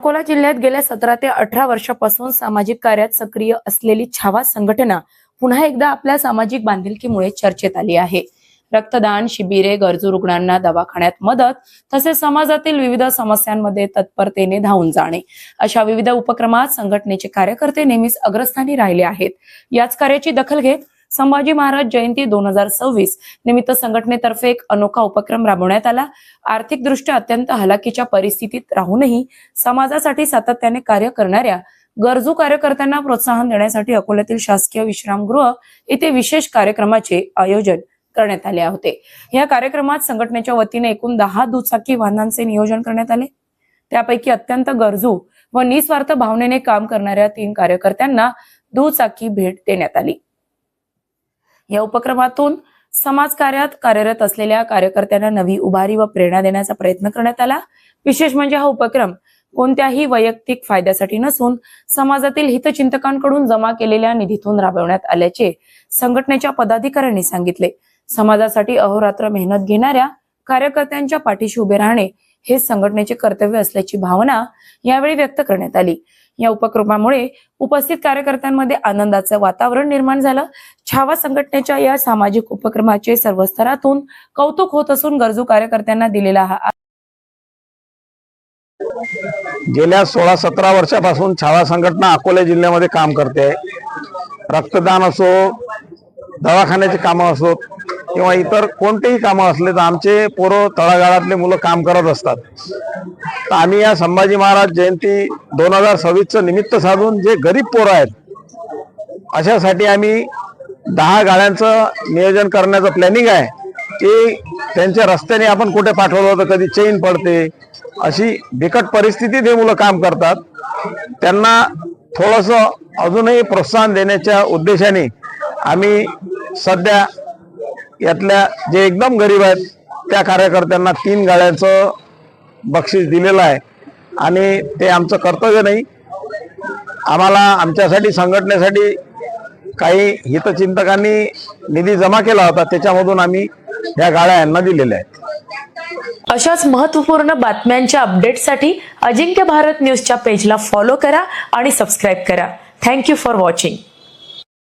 अकोला जिल्ह्यात गेल्या 17 ते 18 वर्षापासून सामाजिक कार्यात सक्रिय असलेली छावा संघटना पुन्हा एकदा आपल्या सामाजिक बांधिलकीमुळे चर्चेत आली आहे. रक्तदान शिबिरे, गरजू रुग्णांना दवाखान्यात मदत तसेच समाजातील विविध समस्यांमध्ये तत्परतेने धावून जाणे अशा विविध उपक्रमात संघटनेचे कार्यकर्ते नेहमीच अग्रस्थानी राहिले आहेत. याच कार्याची दखल घेत संभाजी महाराज जयंती 2026 निमित्त संघटनेतर्फे एक अनोखा उपक्रम राबवण्यात आला. आर्थिकदृष्ट्या अत्यंत हलाखीच्या परिस्थितीत राहूनही समाजासाठी सातत्याने कार्य करणाऱ्या गरजू कार्यकर्त्यांना प्रोत्साहन देण्यासाठी अकोल्यातील शासकीय विश्रामगृह येथे विशेष कार्यक्रमाचे आयोजन करण्यात आले होते. या कार्यक्रमात संघटनेच्या वतीने एकूण 10 दुचाकी वाहनांचे नियोजन करण्यात आले. त्यापैकी अत्यंत गरजू व निस्वार्थ भावनेने काम करणाऱ्या 3 कार्यकर्त्यांना दुचाकी भेट देण्यात आली. या उपक्रमातून समाज कार्यात कार्यरत असलेल्या कार्यकर्त्यांना नवी उभारी व प्रेरणा देण्याचा प्रयत्न करण्यात आला. विशेष म्हणजे हा उपक्रम कोणत्याही वैयक्तिक फायद्यासाठी नसून समाजातील हितचिंतकांकडून जमा केलेल्या निधीतून राबवण्यात आल्याचे संघटनेच्या पदाधिकाऱ्यांनी सांगितले. समाजासाठी अहोरात्र मेहनत घेणाऱ्या कार्यकर्त्यांच्या पाठीशी उभे राहणे हे संघटनेचे कर्तव्य असल्याची भावना यावेळी व्यक्त करण्यात आली. या उपक्रमामुळे उपस्थित कार्यकर्त्यांमध्ये आनंदाचे वातावरण निर्माण झालं. छावा संघटनेच्या या सामाजिक उपक्रमाचे सर्व स्तरातून कौतुक होत असून गरजू कार्यकर्त्यांना दिलेला हा गेल्या 16-17 वर्षापासून छावा संघटना अकोला जिल्ह्यामध्ये काम करते. रक्तदान असो, दवाखान्याची कामं असो किंवा इतर कोणतेही कामं असले तर आमचे पोरं तळागाळातले मुलं काम करत असतात. तर आम्ही या संभाजी महाराज जयंती 2026चं निमित्त साधून जे गरीब पोरं आहेत अशासाठी आम्ही 10 गाड्यांचं नियोजन करण्याचं प्लॅनिंग आहे की त्यांच्या रस्त्याने आपण कुठे पाठवलं तर कधी चेन पडते, अशी बिकट परिस्थितीत हे मुलं काम करतात. त्यांना थोडंसं अजूनही प्रोत्साहन देण्याच्या उद्देशाने आम्ही सध्या यातल्या जे एकदम गरीब आहेत त्या कार्यकर्त्यांना 3 गाड्यांचं बक्षीस दिलेलं आहे. आणि ते आमचं कर्तव्य नाही, आम्हाला आमच्यासाठी संघटनेसाठी काही हितचिंतकांनी निधी जमा केला होता, त्याच्यामधून आम्ही या गाड्या यांना दिलेल्या आहेत. अशाच महत्त्वपूर्ण बातम्यांच्या अपडेटसाठी अजिंक्य भारत न्यूजच्या पेजला फॉलो करा आणि सबस्क्राईब करा. Thank you for watching.